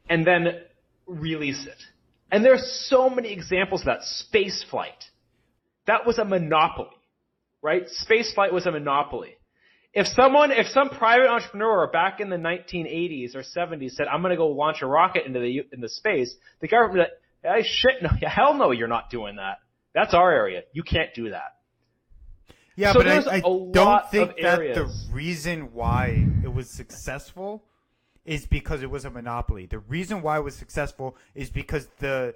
and then release it. And there's so many examples of that. Space flight. That was a monopoly, right? Space flight was a monopoly. If some private entrepreneur back in the 1980s or 70s said, I'm going to go launch a rocket into space, the government would be like, hey, shit, no, hell no, you're not doing that. That's our area. You can't do that. Yeah, so but I don't think that areas. The reason why it was successful is because it was a monopoly. The reason why it was successful is because the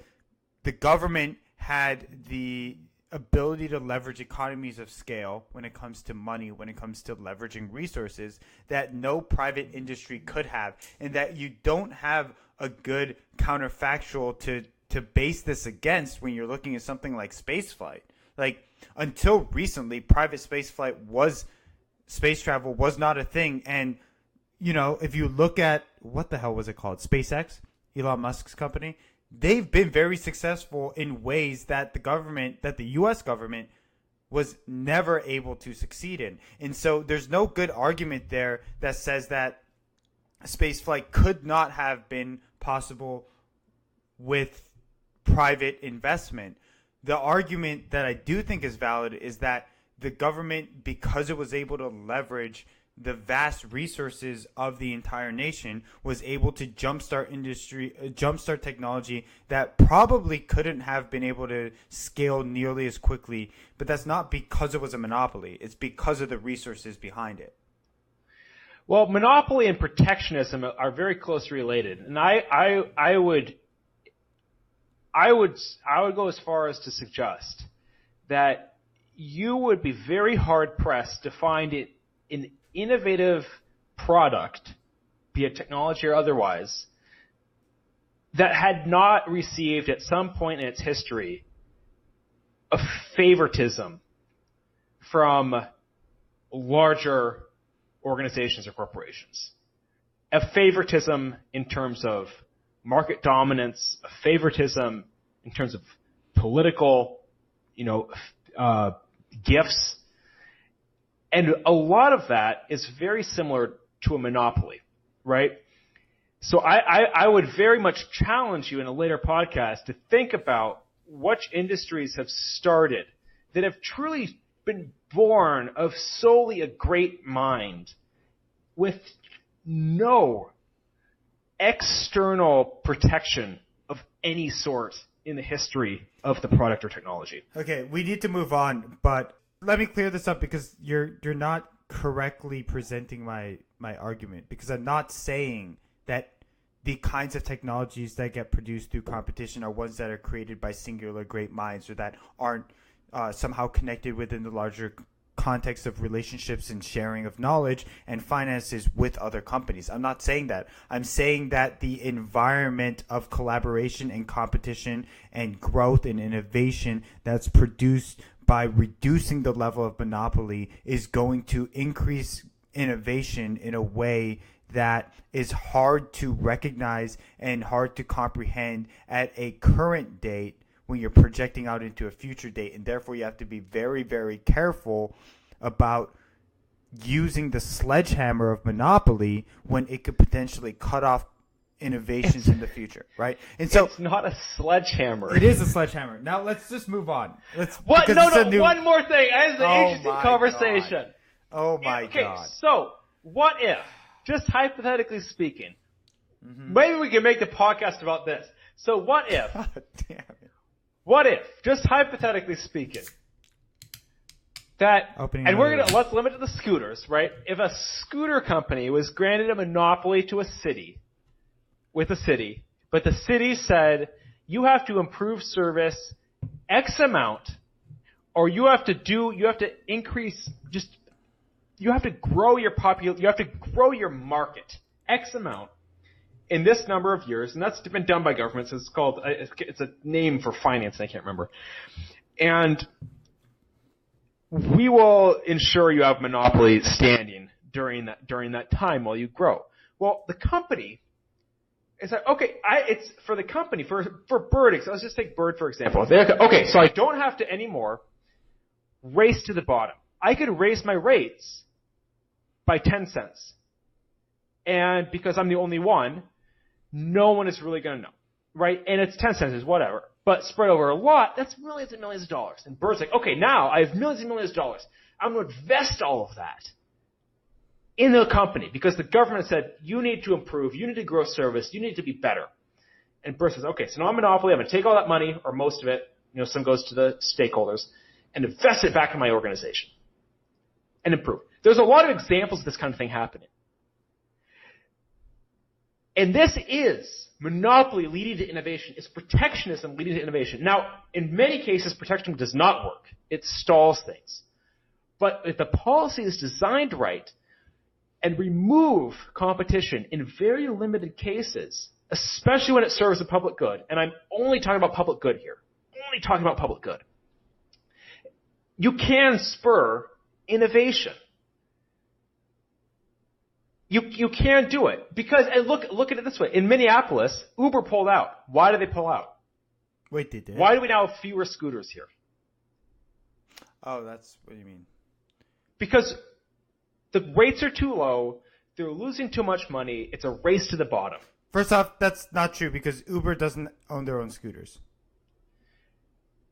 government had the ability to leverage economies of scale when it comes to money, when it comes to leveraging resources that no private industry could have, and that you don't have a good counterfactual to base this against when you're looking at something like spaceflight. Like, until recently, private space travel was not a thing. And, you know, if you look at, what the hell was it called? SpaceX, Elon Musk's company. They've been very successful in ways that the U.S. government was never able to succeed in. And so there's no good argument there that says that spaceflight could not have been possible with private investment. The argument that I do think is valid is that the government, because it was able to leverage the vast resources of the entire nation, was able to jumpstart technology that probably couldn't have been able to scale nearly as quickly. But that's not because it was a monopoly. It's because of the resources behind it. Well, monopoly and protectionism are very closely related, and I would go as far as to suggest that you would be very hard pressed to find an innovative product, be it technology or otherwise, that had not received at some point in its history a favoritism from larger organizations or corporations. A favoritism in terms of market dominance, a favoritism in terms of political, gifts. And a lot of that is very similar to a monopoly, right? So I would very much challenge you in a later podcast to think about which industries have started that have truly been born of solely a great mind with no external protection of any sort in the history of the product or technology. Okay, we need to move on, but let me clear this up because you're not correctly presenting my argument, because I'm not saying that the kinds of technologies that get produced through competition are ones that are created by singular great minds or that aren't somehow connected within the larger context of relationships and sharing of knowledge and finances with other companies. I'm not saying that. I'm saying that the environment of collaboration and competition and growth and innovation that's produced by reducing the level of monopoly is going to increase innovation in a way that is hard to recognize and hard to comprehend at a current date when you're projecting out into a future date. And therefore, you have to be very, very careful about using the sledgehammer of monopoly when it could potentially cut off innovations in the future, right? And so it's not a sledgehammer. It is a sledgehammer. Now let's just move on. What? No. One more thing. It's an interesting conversation. God. Oh my God. God. So what if, just hypothetically speaking, maybe we can make the podcast about this. So what if? God damn it. What if, just hypothetically speaking, let's limit it to the scooters, right? If a scooter company was granted a monopoly to a city, but the city said, you have to improve service X amount, or you have to grow your market X amount in this number of years, and that's been done by governments. It's a name for finance, I can't remember. And we will ensure you have monopoly standing during that time while you grow. Well, the company is like, okay, it's for the company, for birding. So let's just take Bird, for example. Okay, so I don't have to anymore race to the bottom. I could raise my rates by 10 cents. And because I'm the only one, no one is really going to know, right? And it's 10 cents, is whatever. But spread over a lot, that's millions and millions of dollars. And Bird's like, okay, now I have millions and millions of dollars. I'm going to invest all of that in the company because the government said, you need to improve, you need to grow service, you need to be better. And Bird says, okay, so now I'm monopoly, I'm going to take all that money, or most of it, some goes to the stakeholders, and invest it back in my organization and improve. There's a lot of examples of this kind of thing happening. And this is monopoly leading to innovation. It's protectionism leading to innovation. Now, in many cases, protectionism does not work. It stalls things. But if the policy is designed right and remove competition in very limited cases, especially when it serves the public good, and I'm only talking about public good here, you can spur innovation. You can do it because, and look at it this way. In Minneapolis, Uber pulled out. Why did they pull out? Wait, they did? Why do we now have fewer scooters here? Oh, that's what you mean. Because the rates are too low. They're losing too much money. It's a race to the bottom. First off, that's not true because Uber doesn't own their own scooters.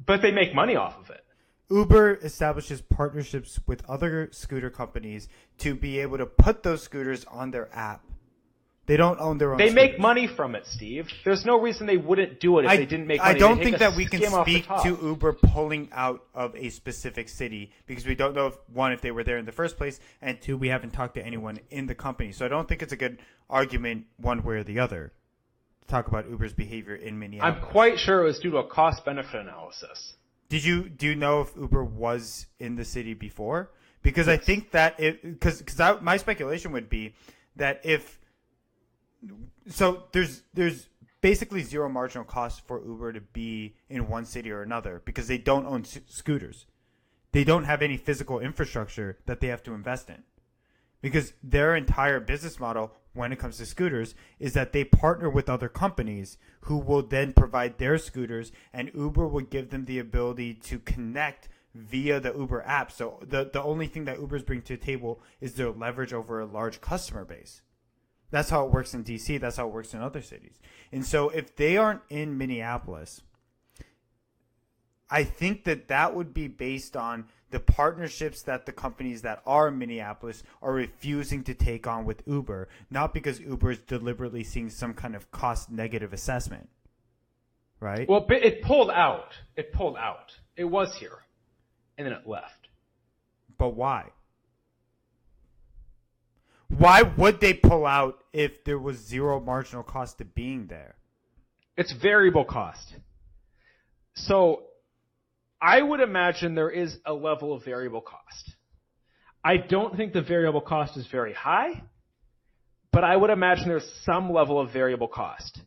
But they make money off of it. Uber establishes partnerships with other scooter companies to be able to put those scooters on their app. They don't own their own They scooters. make money from it, Steve. There's no reason they wouldn't do it if they didn't make money. I don't They think take a that we can skim off the speak top. to Uber pulling out of a specific city because we don't know, if they were there in the first place, and two, we haven't talked to anyone in the company. So I don't think it's a good argument one way or the other to talk about Uber's behavior in Minneapolis. I'm quite sure it was due to a cost-benefit analysis. Do you know if Uber was in the city before? Because I think that my speculation would be that there's basically zero marginal cost for Uber to be in one city or another because they don't own scooters. They don't have any physical infrastructure that they have to invest in. Because their entire business model when it comes to scooters is that they partner with other companies who will then provide their scooters, and Uber would give them the ability to connect via the Uber app. So the only thing that Uber's bring to the table is their leverage over a large customer base. That's how it works in DC. That's how it works in other cities. And so if they aren't in Minneapolis, I think that would be based on the partnerships that the companies that are in Minneapolis are refusing to take on with Uber, not because Uber is deliberately seeing some kind of cost negative assessment. Right? Well, it pulled out. It was here. And then it left. But why? Why would they pull out if there was zero marginal cost to being there? It's variable cost. So I would imagine there is a level of variable cost. I don't think the variable cost is very high, but I would imagine there's some level of variable cost.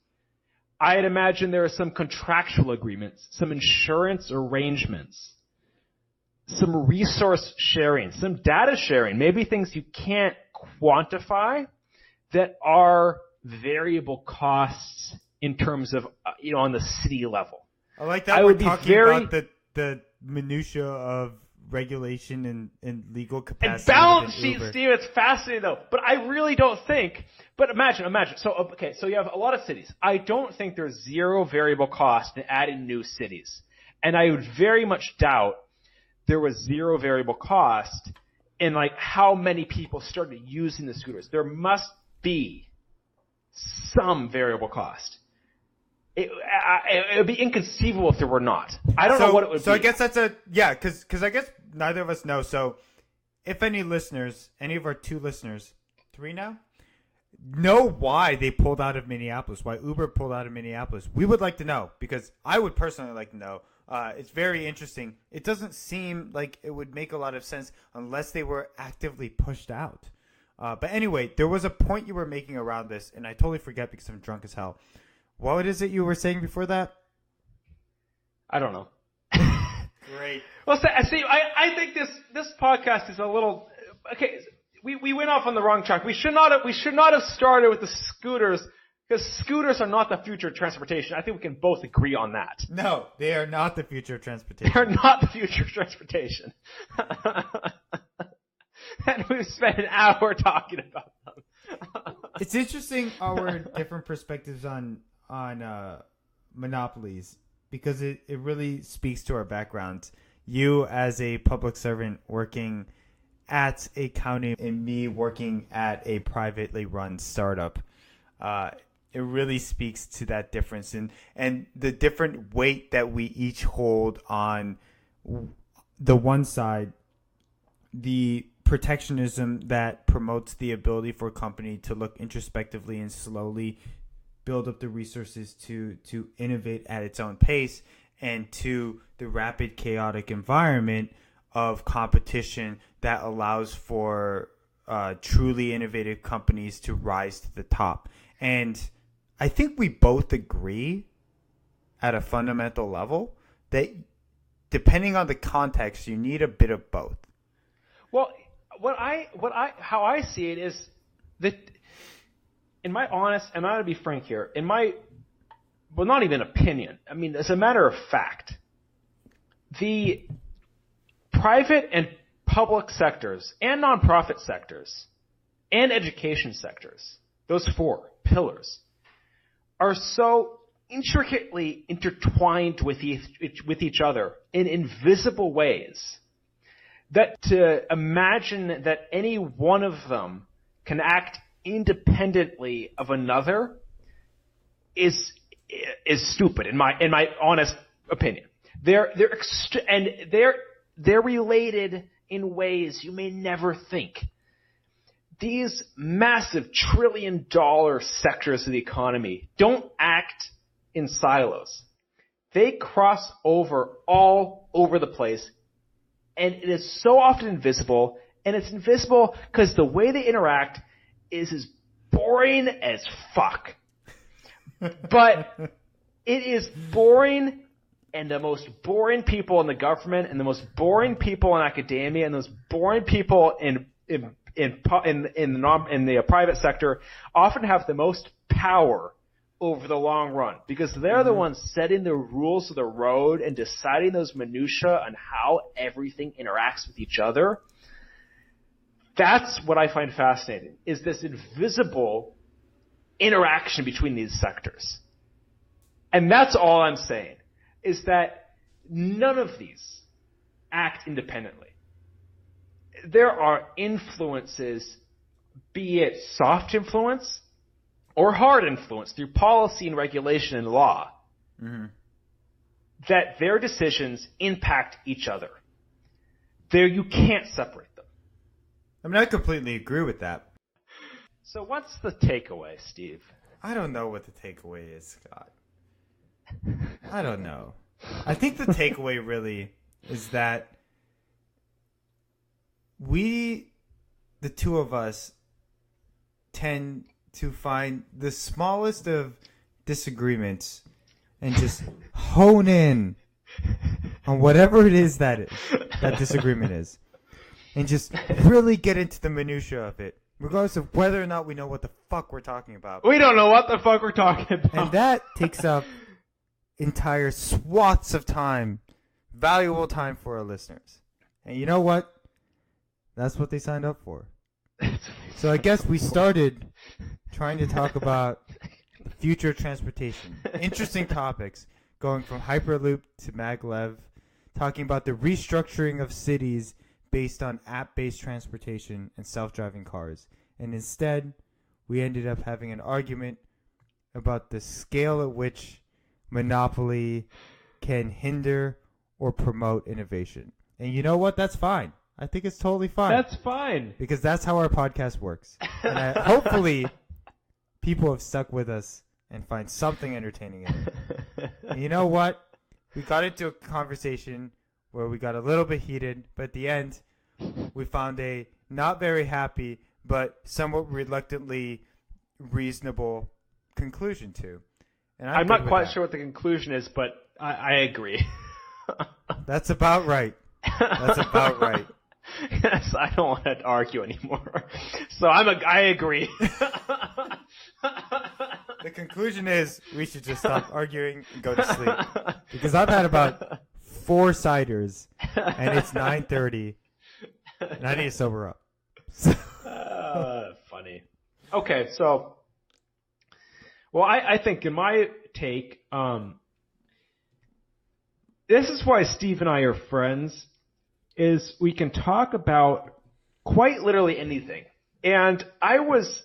I'd imagine there are some contractual agreements, some insurance arrangements, some resource sharing, some data sharing, maybe things you can't quantify that are variable costs in terms of, on the city level. I like that we're talking about the minutia of regulation and legal capacity. And balance sheet, Steve, it's fascinating though. But I really don't think, but imagine. So you have a lot of cities. I don't think there's zero variable cost in adding new cities. And I would very much doubt there was zero variable cost in how many people started using the scooters. There must be some variable cost. It would be inconceivable if there were not. I don't know what it would be. So I guess that's because I guess neither of us know. So if any of our 2 listeners, 3 now, know why they pulled out of Minneapolis, why Uber pulled out of Minneapolis, we would like to know, because I would personally like to know. It's very interesting. It doesn't seem like it would make a lot of sense unless they were actively pushed out. But anyway, there was a point you were making around this, and I totally forget because I'm drunk as hell. What is it you were saying before that? I don't know. Great. Well, see, I think this podcast is a little okay. We went off on the wrong track. We should not have started with the scooters, because scooters are not the future of transportation. I think we can both agree on that. No, they are not the future of transportation. They're not the future of transportation. And we've spent an hour talking about them. It's interesting our different perspectives on monopolies, because it really speaks to our backgrounds. You as a public servant working at a county, and me working at a privately run startup. It really speaks to that difference and the different weight that we each hold on the one side, the protectionism that promotes the ability for a company to look introspectively and slowly build up the resources to innovate at its own pace, and to the rapid chaotic environment of competition that allows for truly innovative companies to rise to the top. And I think we both agree at a fundamental level that depending on the context, you need a bit of both. Well, how I see it is that, in my honest, and I'm going to be frank here, not even opinion, I mean, as a matter of fact, the private and public sectors and nonprofit sectors and education sectors, those 4 pillars, are so intricately intertwined with each other in invisible ways that to imagine that any one of them can act independently of another is stupid in my honest opinion. They're related in ways you may never think. These massive trillion-dollar sectors of the economy don't act in silos. They cross over all over the place, and it is so often invisible, and it's invisible because the way they interact is as boring as fuck. But it is boring, and the most boring people in the government, and the most boring people in academia, and those boring people in the private sector often have the most power over the long run because they're the ones setting the rules of the road and deciding those minutiae on how everything interacts with each other. That's what I find fascinating, is this invisible interaction between these sectors. And that's all I'm saying, is that none of these act independently. There are influences, be it soft influence or hard influence through policy and regulation and law, that their decisions impact each other. You can't separate them. I mean, I completely agree with that. So what's the takeaway, Steve? I don't know what the takeaway is, Scott. I don't know. I think the takeaway really is that we, the two of us, tend to find the smallest of disagreements and just hone in on whatever it is that disagreement is, and just really get into the minutia of it, regardless of whether or not we know what the fuck we're talking about. We don't know what the fuck we're talking about. And that takes up entire swaths of time, valuable time for our listeners. And you know what? That's what they signed up for. So I guess we started trying to talk about the future of transportation. Interesting topics, going from Hyperloop to maglev, talking about the restructuring of cities based on app-based transportation and self-driving cars. And instead, we ended up having an argument about the scale at which monopoly can hinder or promote innovation. And you know what? That's fine. I think it's totally fine. That's fine. Because that's how our podcast works. And hopefully, people have stuck with us and find something entertaining in it. And you know what? We got into a conversation where we got a little bit heated, but at the end, we found a not very happy, but somewhat reluctantly reasonable conclusion to. And I'm not quite sure what the conclusion is, but I agree. That's about right. That's about right. Yes, I don't want to argue anymore. So I agree. The conclusion is we should just stop arguing and go to sleep. Because I've had about 4 ciders, and it's 9:30, and I need to sober up. Funny. Okay, so, well, I think in my take, this is why Steve and I are friends, is we can talk about quite literally anything. And I was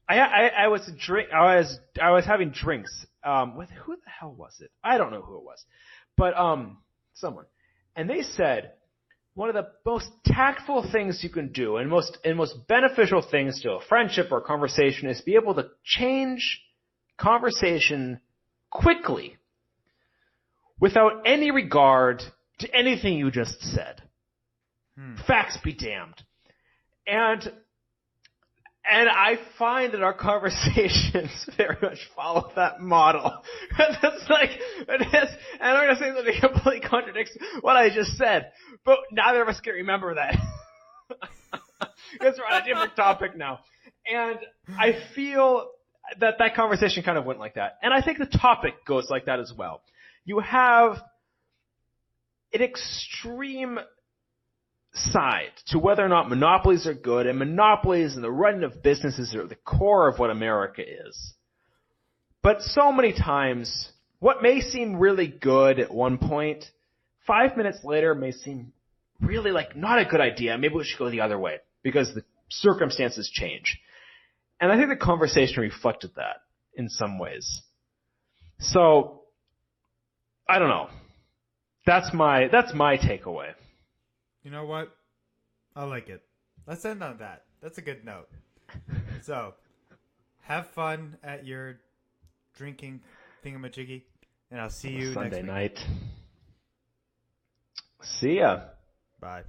having drinks with who the hell was it? I don't know who it was, but someone, and they said one of the most tactful things you can do and most beneficial things to a friendship or a conversation is be able to change conversation quickly without any regard to anything you just said. Facts be damned. And I find that our conversations very much follow that model. It's like, it is, and I'm going to say something that completely contradicts what I just said, but neither of us can remember that. Because we're on a different topic now. And I feel that conversation kind of went like that. And I think the topic goes like that as well. You have an extreme side to whether or not monopolies are good, and monopolies and the running of businesses are the core of what America is. But so many times, what may seem really good at one point, 5 minutes later may seem really like not a good idea. Maybe we should go the other way because the circumstances change. And I think the conversation reflected that in some ways. So, I don't know. That's my takeaway. You know what? I like it. Let's end on that. That's a good note. So, have fun at your drinking thingamajiggy, and I'll see you Sunday next week. night. See ya. Bye.